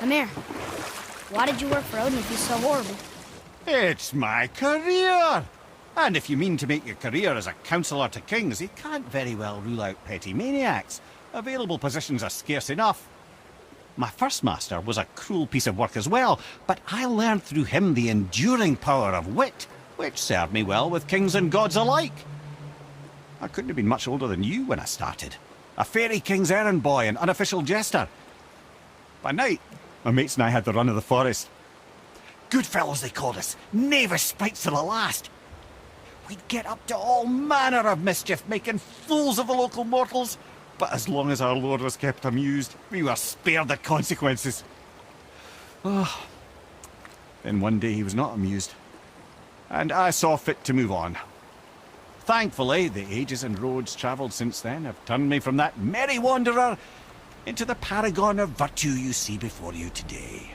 Come here. Why did you work for Odin if he's so horrible? It's my career! And if you mean to make your career as a counsellor to kings, you can't very well rule out petty maniacs. Available positions are scarce enough. My first master was a cruel piece of work as well, but I learned through him the enduring power of wit, which served me well with kings and gods alike. I couldn't have been much older than you when I started. A fairy king's errand boy and unofficial jester. By night, my mates and I had the run of the forest. Good fellows they called us, knavish spites to the last. We'd get up to all manner of mischief, making fools of the local mortals. But as long as our lord was kept amused, we were spared the consequences. Oh. Then one day he was not amused, and I saw fit to move on. Thankfully, the ages and roads travelled since then have turned me from that merry wanderer into the paragon of virtue you see before you today.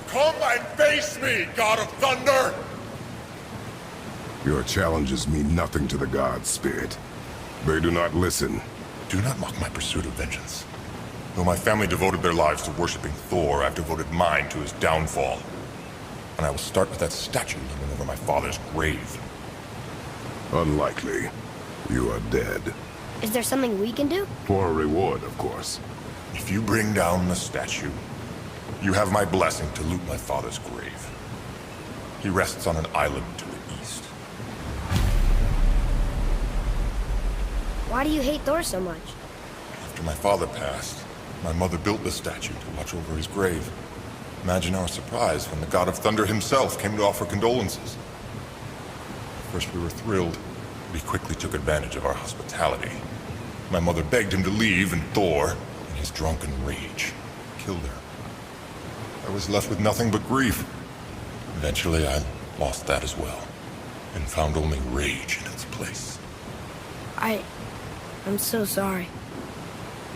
Come and face me, God of Thunder! Your challenges mean nothing to the gods, Spirit. They do not listen. Do not mock my pursuit of vengeance. Though my family devoted their lives to worshipping Thor, I've devoted mine to his downfall. And I will start with that statue looming over my father's grave. Unlikely. You are dead. Is there something we can do? For a reward, of course. If you bring down the statue, you have my blessing to loot my father's grave. He rests on an island to the east. Why do you hate Thor so much? After my father passed, my mother built the statue to watch over his grave. Imagine our surprise when the God of Thunder himself came to offer condolences. First we were thrilled, but he quickly took advantage of our hospitality. My mother begged him to leave, and Thor, in his drunken rage, killed her. I was left with nothing but grief. Eventually I lost that as well, and found only rage in its place. I'm so sorry.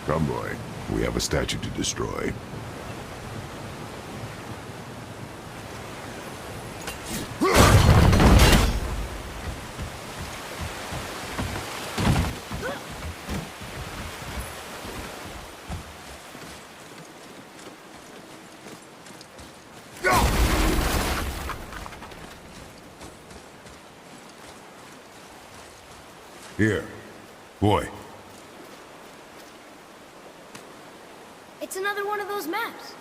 Come, boy. We have a statue to destroy. Here. Boy. It's another one of those maps.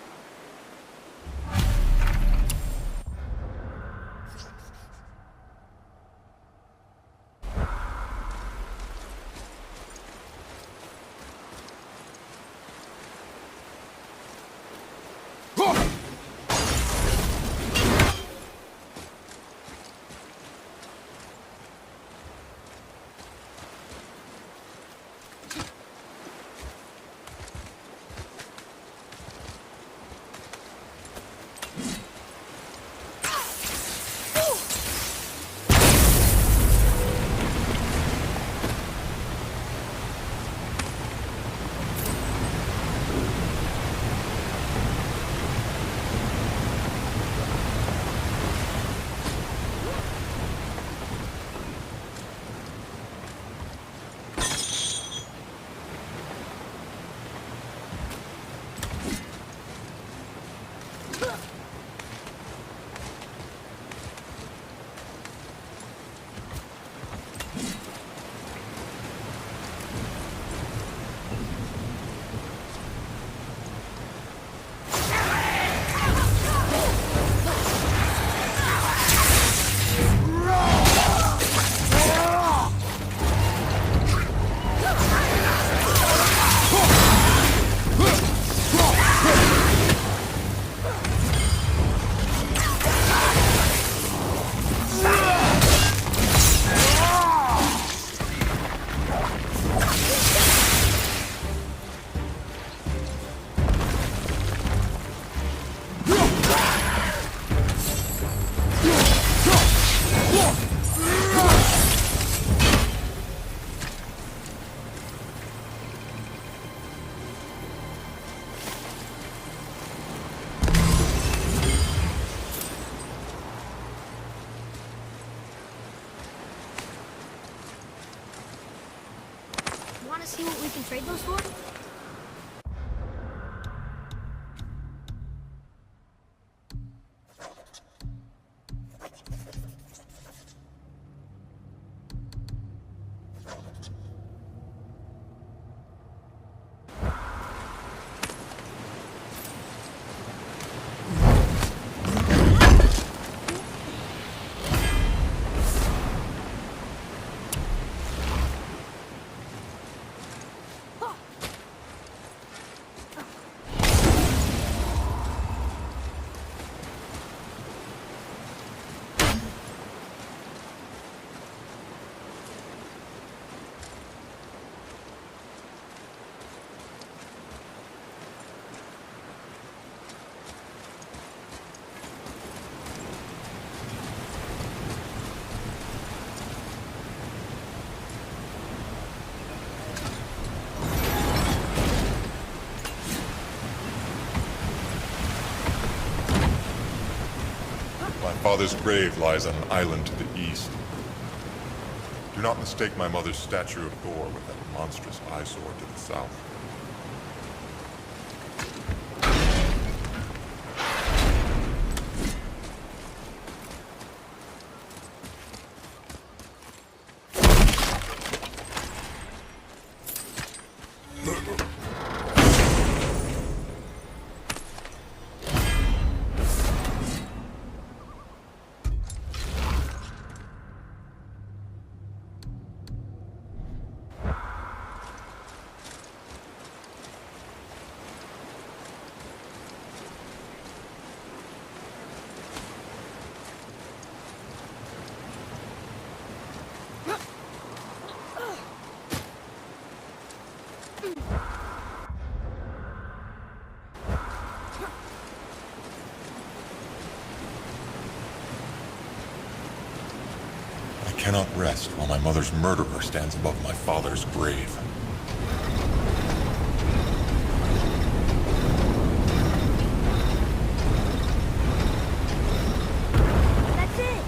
See what we can trade those for? My father's grave lies on an island to the east. Do not mistake my mother's statue of Thor with that monstrous eyesore to the south. I cannot rest while my mother's murderer stands above my father's grave. That's it!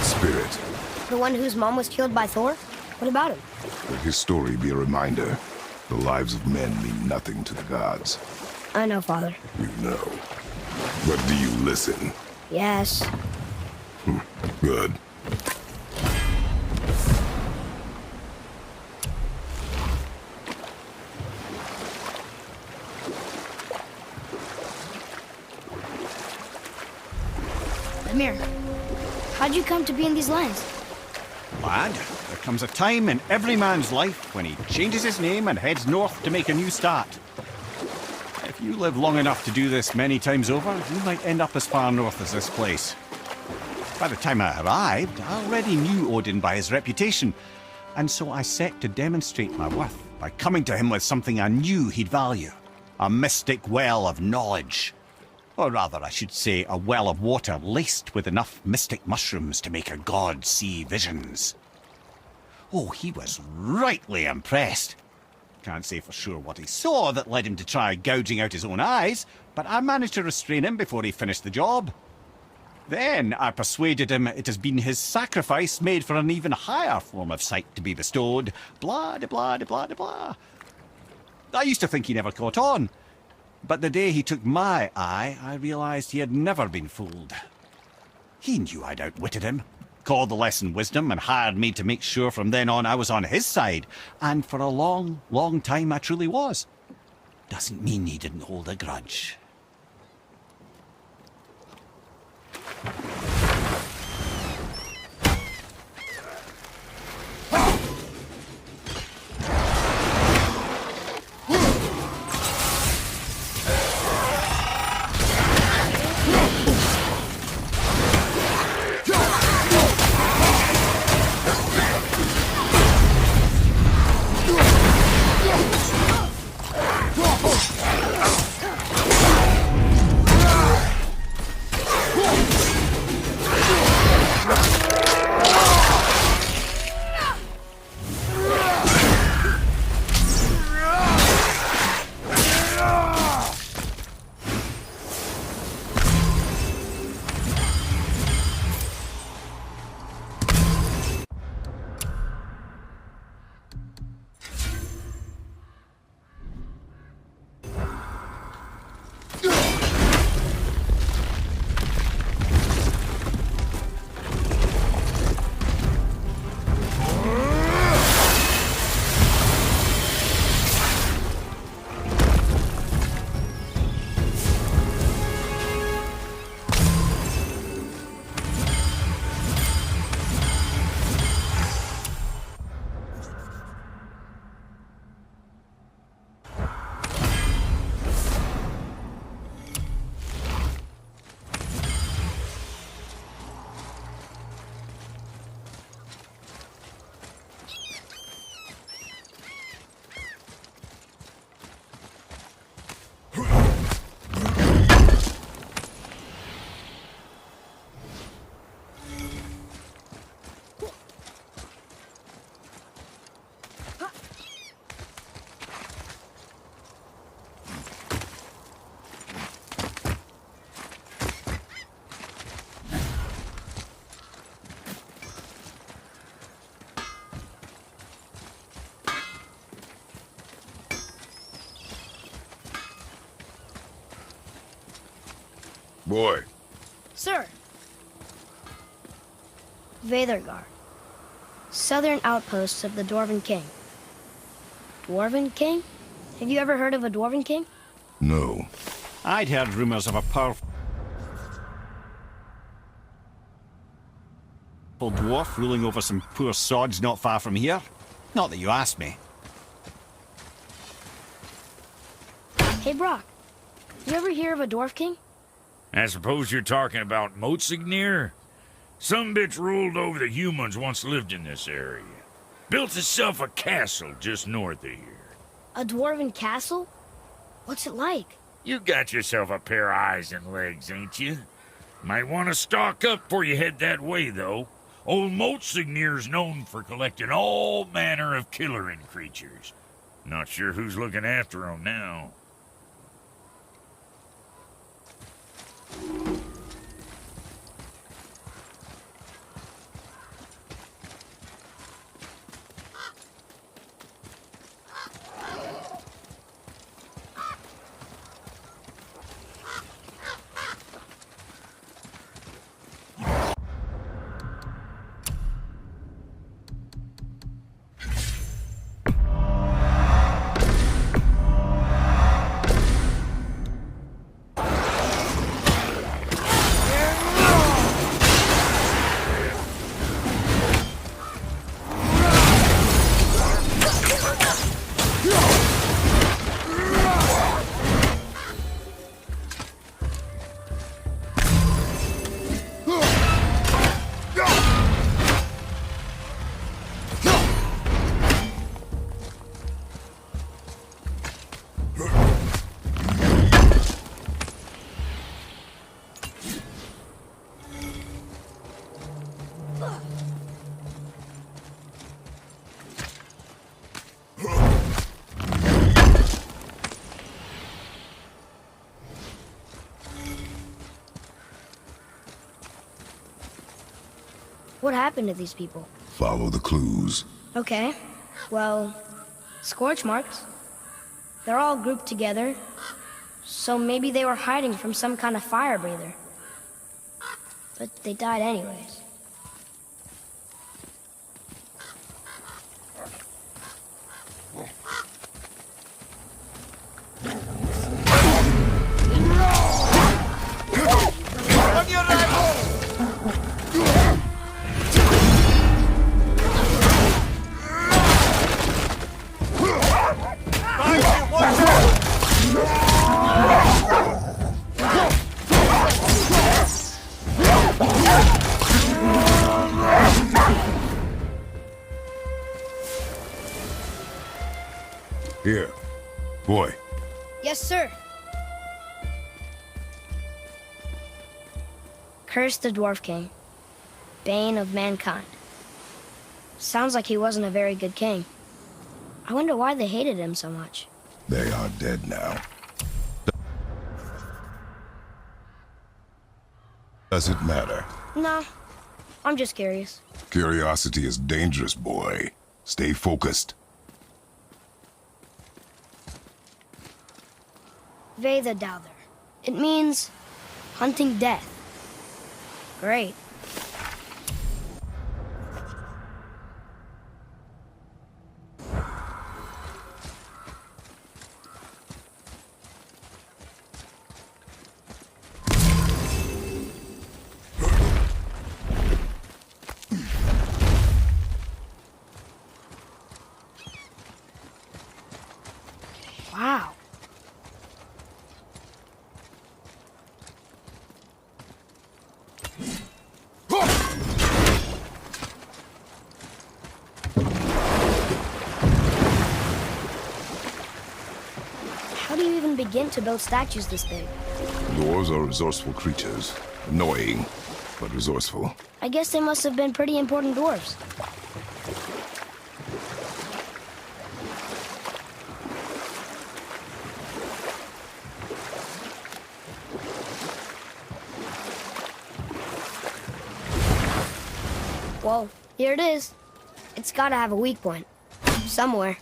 Spirit. The one whose mom was killed by Thor? What about him? Let his story be a reminder. The lives of men mean nothing to the gods. I know, Father. You know. But do you listen? Yes. Good. Amir, how'd you come to be in these lands? Lad, there comes a time in every man's life when he changes his name and heads north to make a new start. If you live long enough to do this many times over, you might end up as far north as this place. By the time I arrived, I already knew Odin by his reputation, and so I set to demonstrate my worth by coming to him with something I knew he'd value. A mystic well of knowledge. Or rather, I should say, a well of water laced with enough mystic mushrooms to make a god see visions. Oh, he was rightly impressed. Can't say for sure what he saw that led him to try gouging out his own eyes, but I managed to restrain him before he finished the job. Then I persuaded him it has been his sacrifice made for an even higher form of sight to be bestowed. Blah, de blah, de blah, de blah. I used to think he never caught on. But the day he took my eye, I realized he had never been fooled. He knew I'd outwitted him, called the lesson wisdom, and hired me to make sure from then on I was on his side. And for a long, long time I truly was. Doesn't mean he didn't hold a grudge. Boy. Sir. Veathergard. Southern outposts of the Dwarven King. Dwarven King? Have you ever heard of a Dwarven King? No. I'd heard rumours of a powerful dwarf ruling over some poor sods not far from here. Not that you asked me. Hey, Brock. You ever hear of a Dwarf King? I suppose you're talking about Motsignir? Some bitch ruled over the humans once lived in this area. Built itself a castle just north of here. A Dwarven castle? What's it like? You got yourself a pair of eyes and legs, ain't you? Might want to stock up before you head that way, though. Old Motsignir's known for collecting all manner of killerin creatures. Not sure who's looking after 'em now. What happened to these people? Follow the clues. Okay. Well, scorch marks. They're all grouped together. So maybe they were hiding from some kind of fire breather. But they died anyways. On your right! Here. Boy. Yes, sir. Curse the Dwarf King, bane of mankind. Sounds like he wasn't a very good king. I wonder why they hated him so much. They are dead now. Does it matter? No, I'm just curious. Curiosity is dangerous, boy. Stay focused. Ve the Douther. It means hunting death. Great. Wow. How do you even begin to build statues this big? Dwarves are resourceful creatures. Annoying, but resourceful. I guess they must have been pretty important dwarves. Whoa, here it is. It's gotta have a weak point. Somewhere.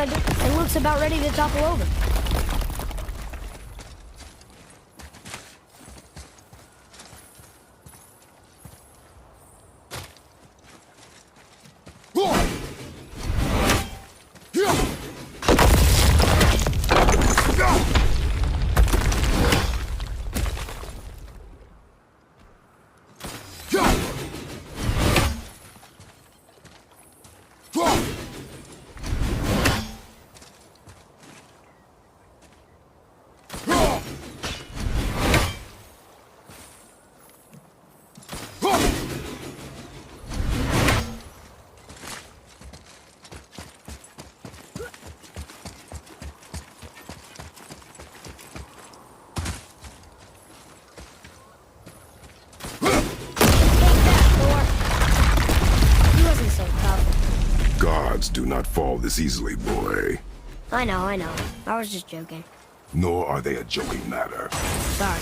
It looks about ready to topple over. Gods do not fall this easily, boy. I know. I was just joking. Nor are they a joking matter. Sorry.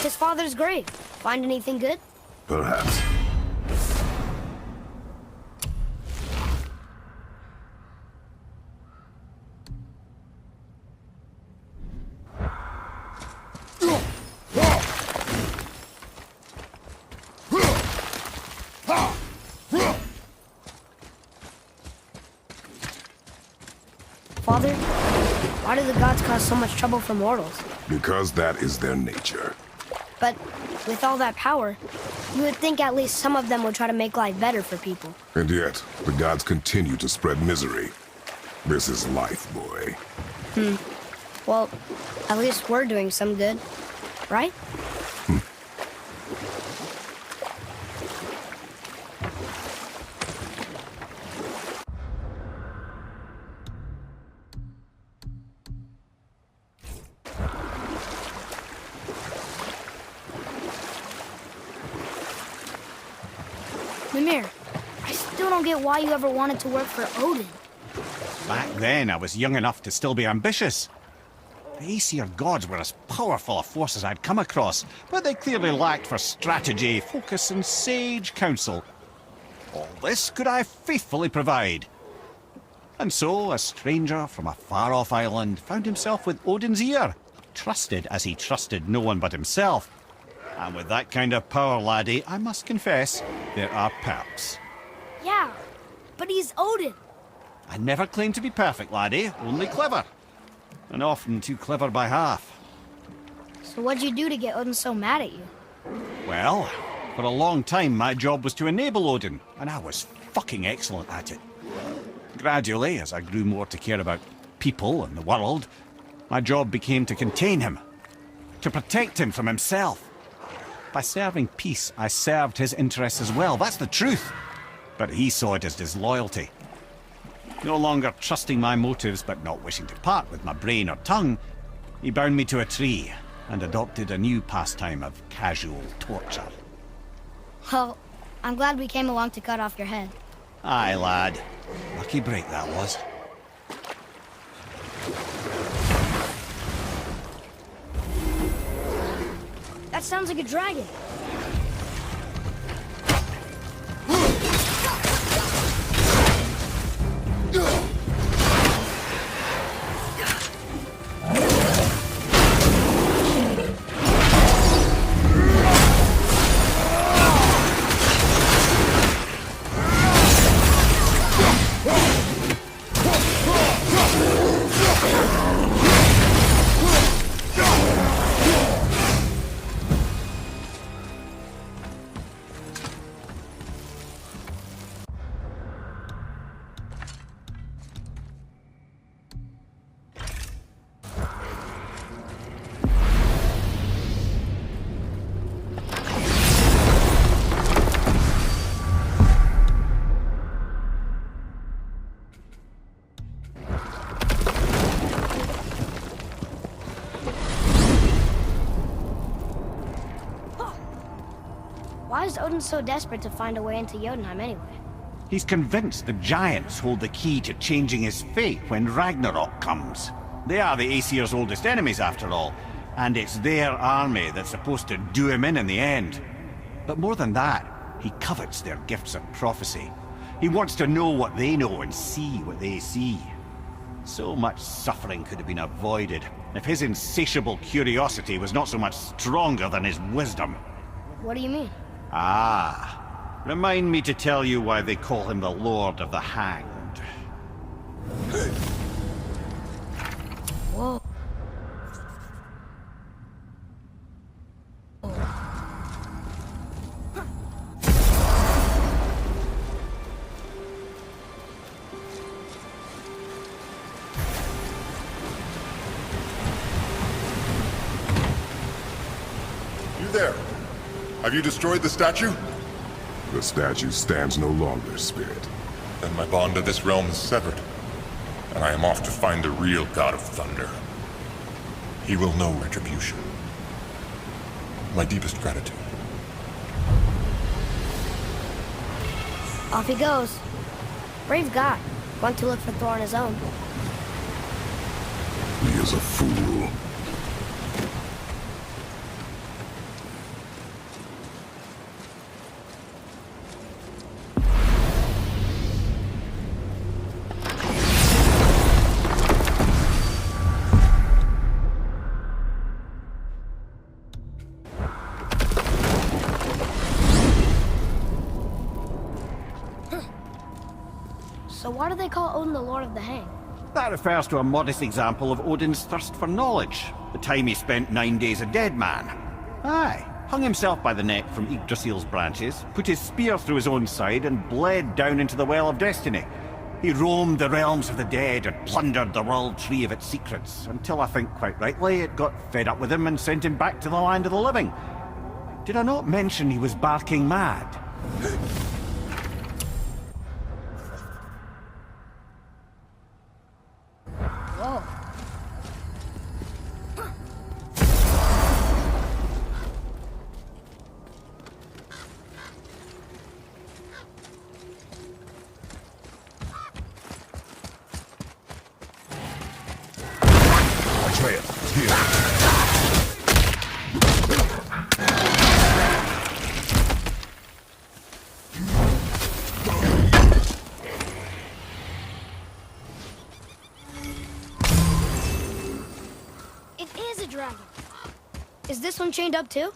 His father's grave. Find anything good? Perhaps. Father, why do the gods cause so much trouble for mortals? Because that is their nature. But with all that power, you would think at least some of them would try to make life better for people. And yet, the gods continue to spread misery. This is life, boy. Well, at least we're doing some good, right? Mimir, I still don't get why you ever wanted to work for Odin. Back then, I was young enough to still be ambitious. The Aesir gods were as powerful a force as I'd come across, but they clearly lacked for strategy, focus, and sage counsel. All this could I faithfully provide. And so, a stranger from a far-off island found himself with Odin's ear, trusted as he trusted no one but himself. And with that kind of power, laddie, I must confess, there are perks. Yeah, but he's Odin. I never claimed to be perfect, laddie, only clever. And often too clever by half. So what'd you do to get Odin so mad at you? Well, for a long time my job was to enable Odin, and I was fucking excellent at it. Gradually, as I grew more to care about people and the world, my job became to contain him, to protect him from himself. By serving peace, I served his interests as well, that's the truth. But he saw it as disloyalty. No longer trusting my motives, but not wishing to part with my brain or tongue, he bound me to a tree and adopted a new pastime of casual torture. Well, I'm glad we came along to cut off your head. Aye, lad. Lucky break that was. That sounds like a dragon. Why is Odin so desperate to find a way into Jotunheim anyway? He's convinced the giants hold the key to changing his fate when Ragnarok comes. They are the Aesir's oldest enemies, after all, and it's their army that's supposed to do him in the end. But more than that, he covets their gifts of prophecy. He wants to know what they know and see what they see. So much suffering could have been avoided if his insatiable curiosity was not so much stronger than his wisdom. What do you mean? Ah, remind me to tell you why they call him the Lord of the Hanged. Whoa. You there? Have you destroyed the statue? The statue stands no longer, Spirit. Then my bond to this realm is severed, and I am off to find the real God of Thunder. He will know retribution. My deepest gratitude. Off he goes. Brave guy. Going to look for Thor on his own. He is a fool. So why do they call Odin the Lord of the Hang? That refers to a modest example of Odin's thirst for knowledge. The time he spent 9 days a dead man. Aye, hung himself by the neck from Yggdrasil's branches, put his spear through his own side, and bled down into the Well of Destiny. He roamed the realms of the dead and plundered the World Tree of its secrets, until I think, quite rightly, it got fed up with him and sent him back to the land of the living. Did I not mention he was barking mad? Whoa. Atreya, here. It is a dragon. Is this one chained up too?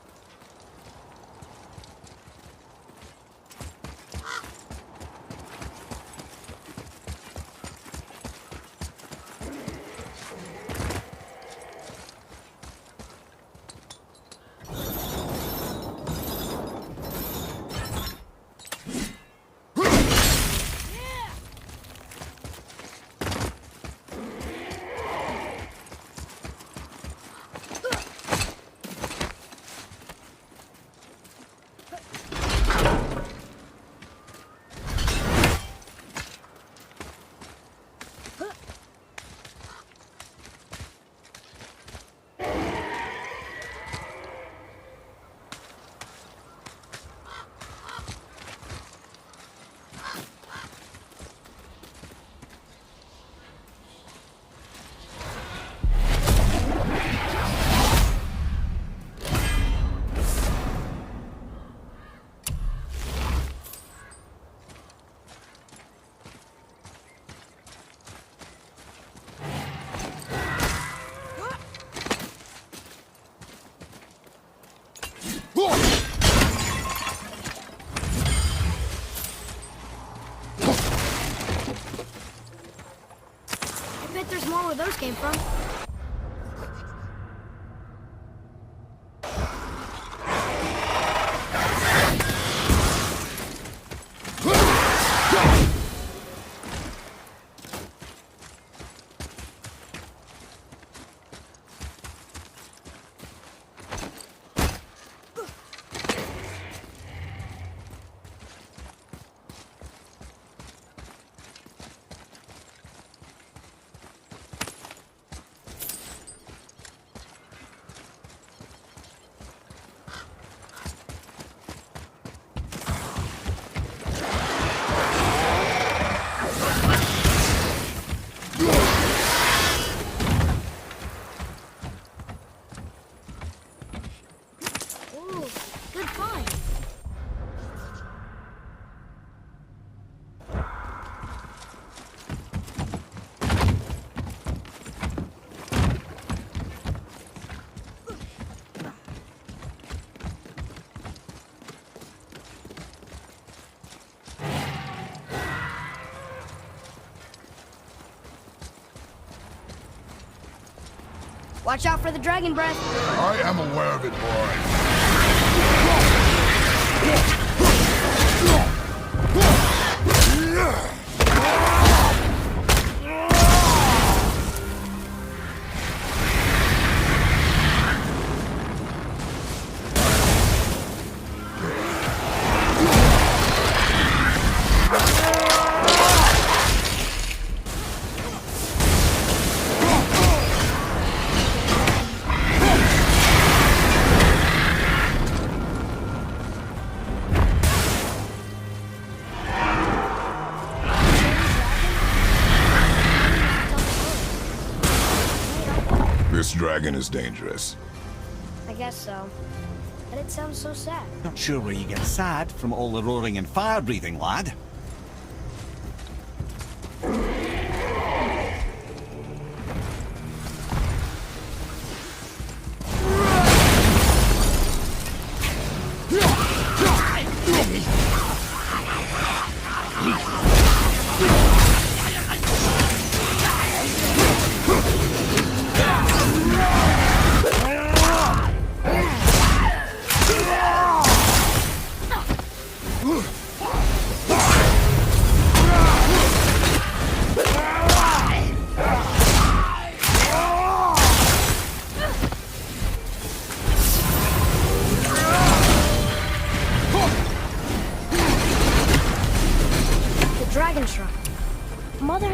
I bet there's more where those came from. Ooh, good find. Watch out for the dragon breath. I am aware of it, boy. This dragon is dangerous. I guess so. But it sounds so sad. Not sure where you get sad from all the roaring and fire breathing, lad.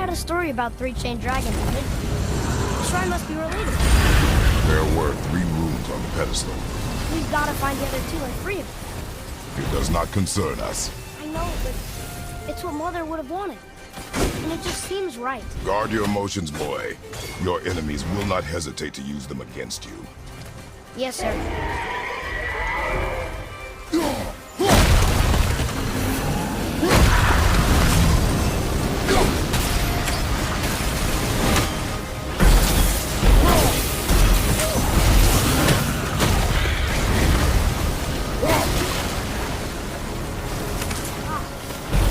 read a story about three-chained dragons in Midgard. The shrine must be related. There were 3 rooms on the pedestal. We've got to find the other 2 and free them. It does not concern us. I know, but it's what Mother would have wanted. And it just seems right. Guard your emotions, boy. Your enemies will not hesitate to use them against you. Yes, sir.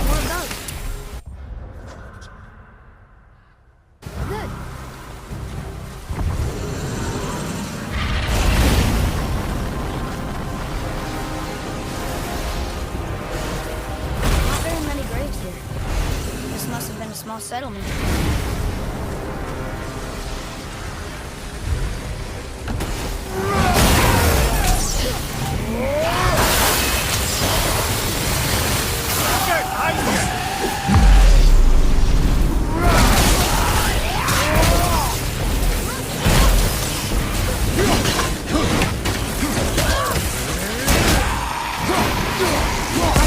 More of those. Good. Not very many graves here. This must have been a small settlement.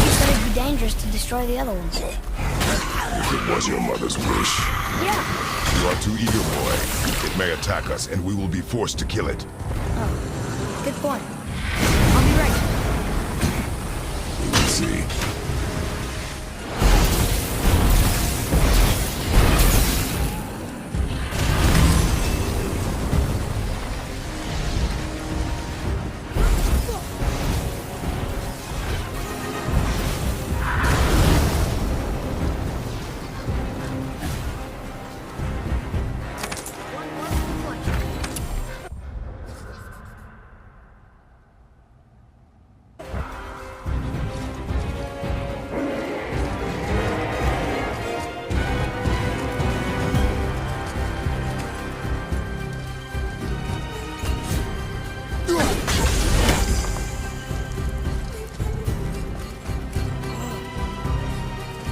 You said it'd be dangerous to destroy the other ones. It was your mother's wish. Yeah. You are too eager, boy. It may attack us, and we will be forced to kill it. Oh, good point. I'll be right. We will see.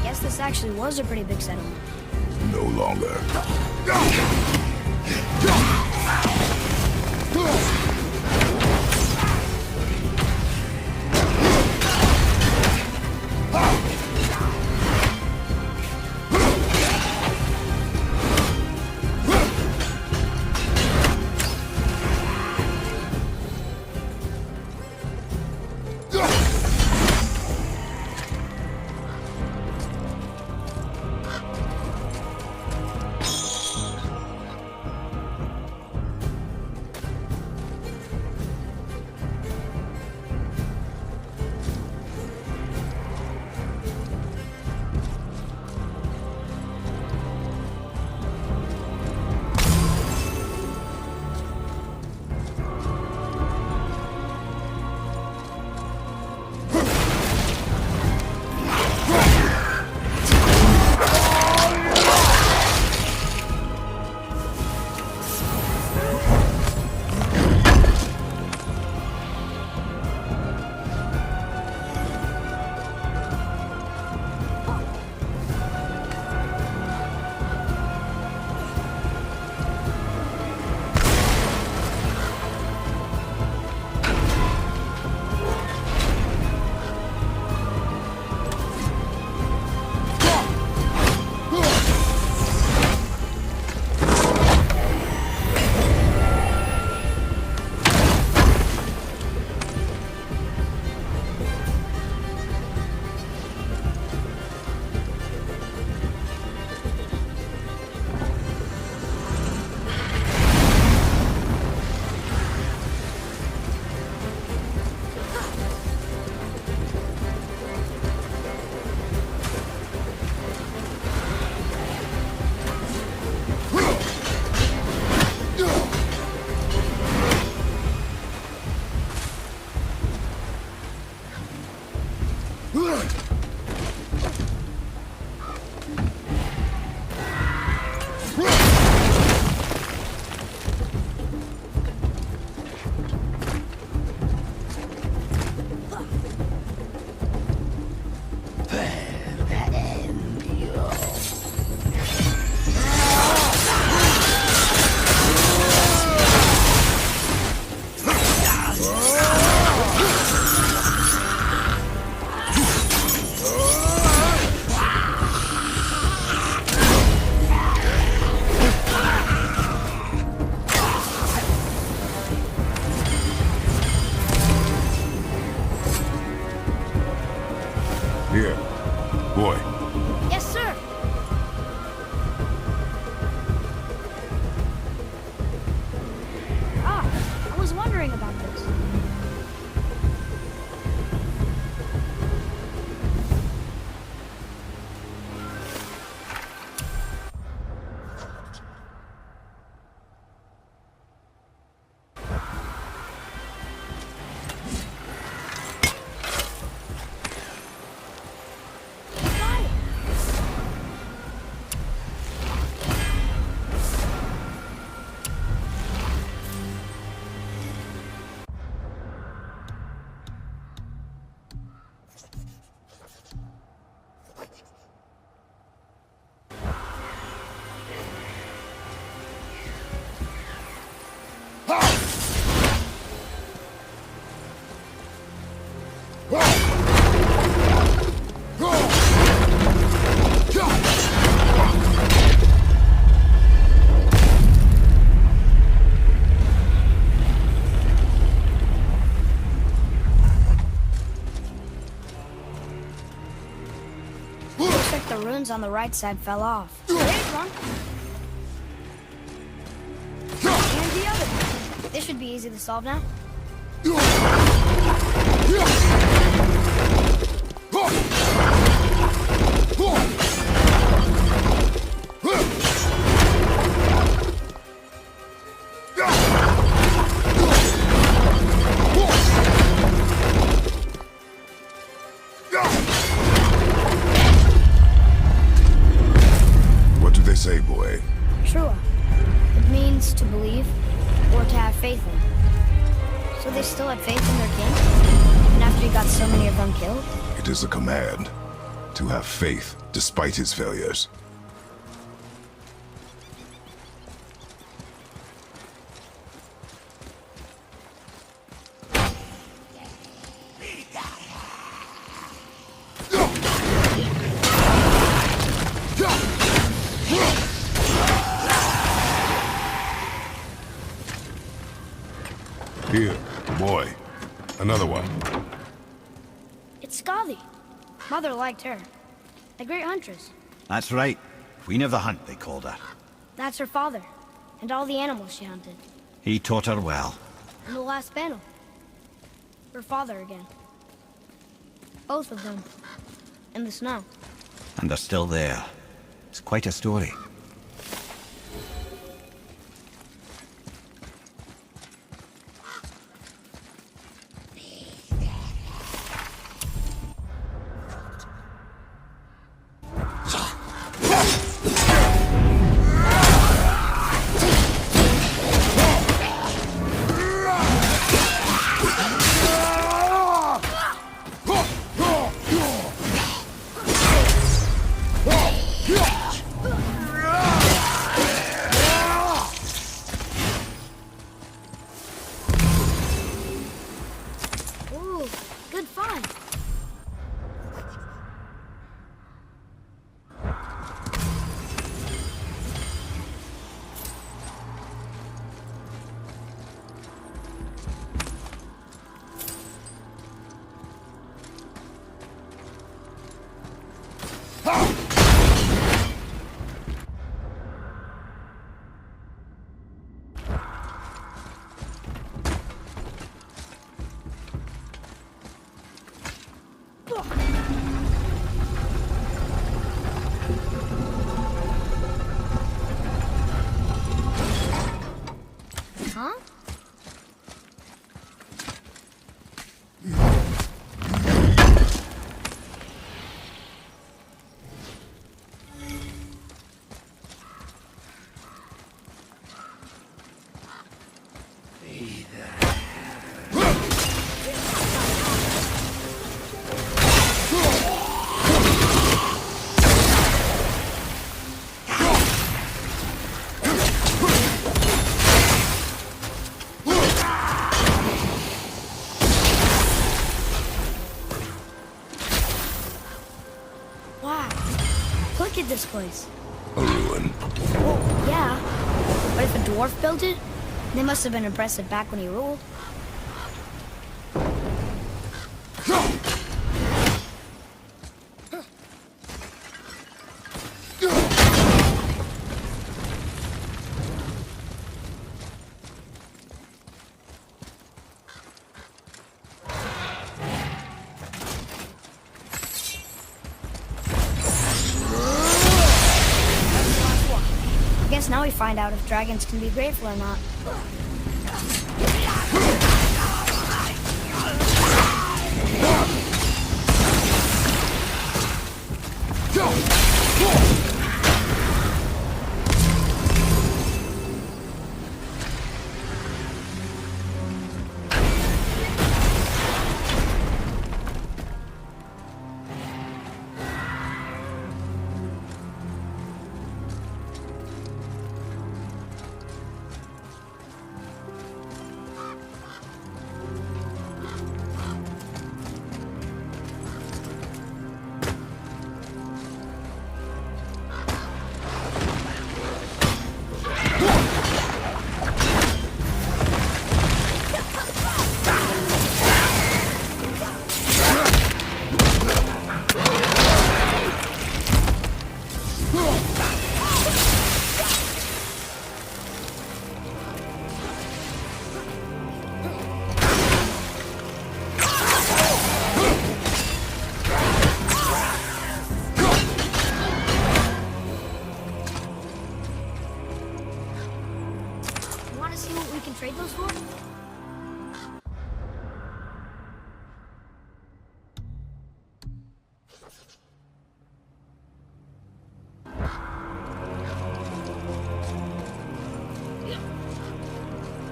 Guess this actually was a pretty big settlement. No longer. Here. Boy. Yes, sir. Ah, I was wondering about this. Looks like the runes on the right side fell off. There's one. And the other. This should be easy to solve now. What do they say, boy? Trua. It means to believe or to have faith in. So they still had faith in their king? Even after he got so many of them killed? It is a command. To have faith despite his failures. Here, boy. Another one. It's Skadi. Mother liked her. A great huntress. That's right. Queen of the Hunt, they called her. That's her father. And all the animals she hunted. He taught her well. In the last battle. Her father again. Both of them. In the snow. And they're still there. It's quite a story. Ooh, good find. Huh? this place? A ruin. Well, yeah. But if a dwarf built it, they must have been impressive back when he ruled. I guess now we find out if dragons can be grateful or not. Want to see what we can trade those for?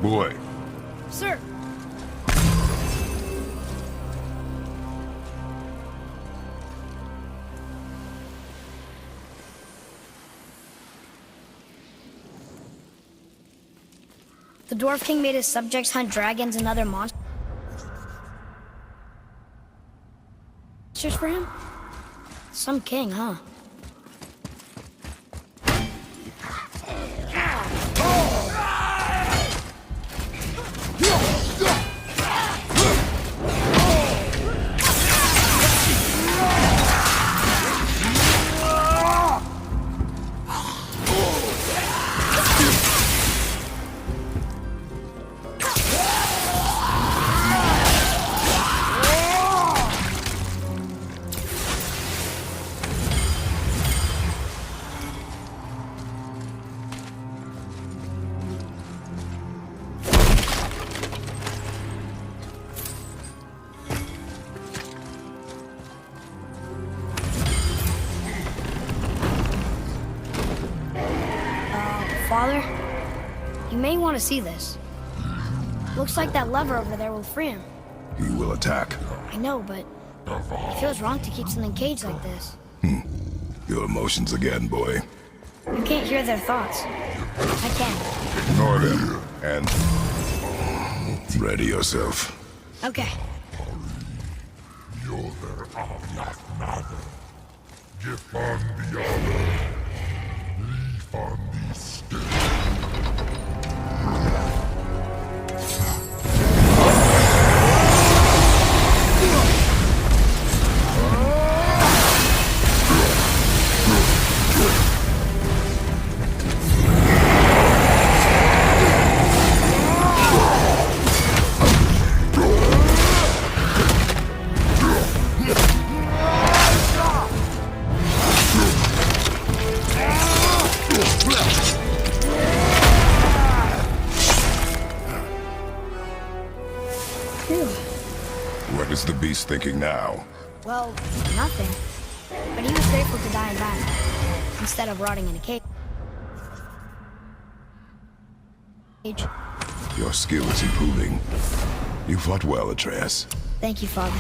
Boy, Sir. The Dwarf King made his subjects hunt dragons and other monsters for him? Some king, huh? Father, you may want to see this. Looks like that lever over there will free him. he will attack. I know, but it feels wrong to keep something caged like this. Your emotions again, boy. You can't hear their thoughts. I can. Ignore them, and ready yourself. Okay. What is the beast thinking now? Well, nothing. But he was grateful to die in battle, instead of rotting in a cage. Your skill is improving. You fought well, Atreus. Thank you, Father.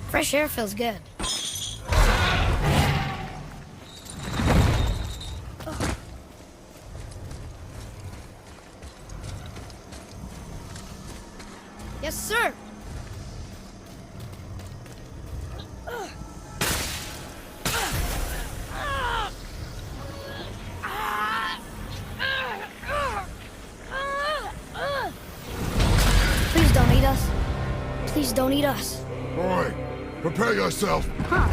Fresh air feels good. Yes, sir. Please don't eat us. Please don't eat us. Boy, prepare yourself. Huh.